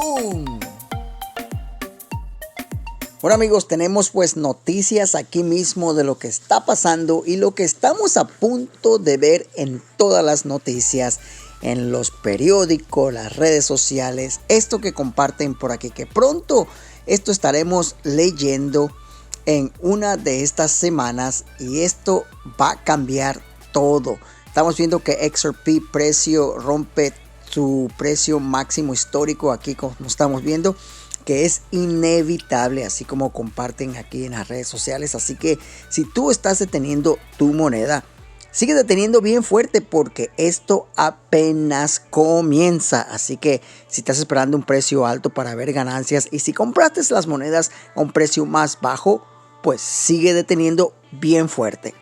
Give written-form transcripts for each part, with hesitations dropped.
¡Boom! Bueno amigos, tenemos pues noticias aquí mismo de lo que está pasando y lo que estamos a punto de ver en todas las noticias, en los periódicos, las redes sociales, esto que comparten por aquí, que pronto esto estaremos leyendo en una de estas semanas y esto va a cambiar todo. Estamos viendo que XRP precio rompe su precio máximo histórico aquí, como estamos viendo, que es inevitable, así como comparten aquí en las redes sociales. Así que si tú estás deteniendo tu moneda, sigue deteniendo bien fuerte porque esto apenas comienza. Así que si estás esperando un precio alto para ver ganancias y si compraste las monedas a un precio más bajo, pues sigue deteniendo bien fuerte.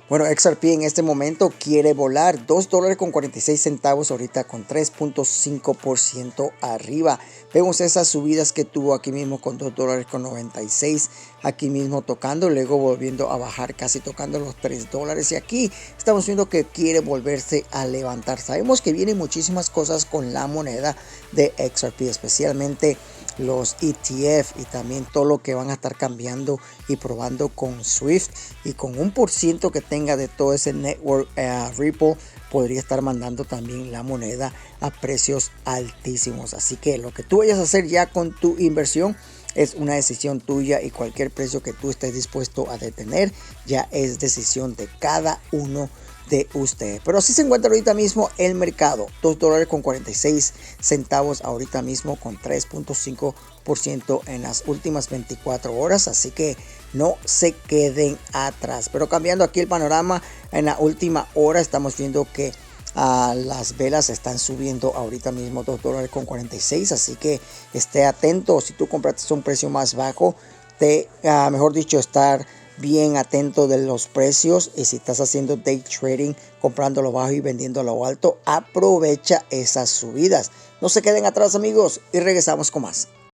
Bueno, XRP en este momento quiere volar $2.46 ahorita con 3.5% arriba. Vemos esas subidas que tuvo aquí mismo con $2.96 aquí mismo tocando, luego volviendo a bajar casi tocando los $3 y aquí estamos viendo que quiere volverse a levantar. Sabemos que vienen muchísimas cosas con la moneda de XRP, especialmente los ETF y también todo lo que van a estar cambiando y probando con Swift, y con 1% que tenga de todo ese network Ripple podría estar mandando también la moneda a precios altísimos. Así que lo que tú vayas a hacer ya con tu inversión es una decisión tuya y cualquier precio que tú estés dispuesto a detener ya es decisión de cada uno de ustedes. Pero así se encuentra ahorita mismo el mercado, $2.46 ahorita mismo con 3.5% en las últimas 24 horas, así que no se queden atrás. Pero cambiando aquí el panorama, en la última hora estamos viendo que las velas están subiendo ahorita mismo $2.46, así que esté atento. Si tú compraste a un precio más bajo, mejor dicho, estar bien atento de los precios, y si estás haciendo day trading, comprando lo bajo y vendiendo lo alto, aprovecha esas subidas. No se queden atrás amigos y regresamos con más.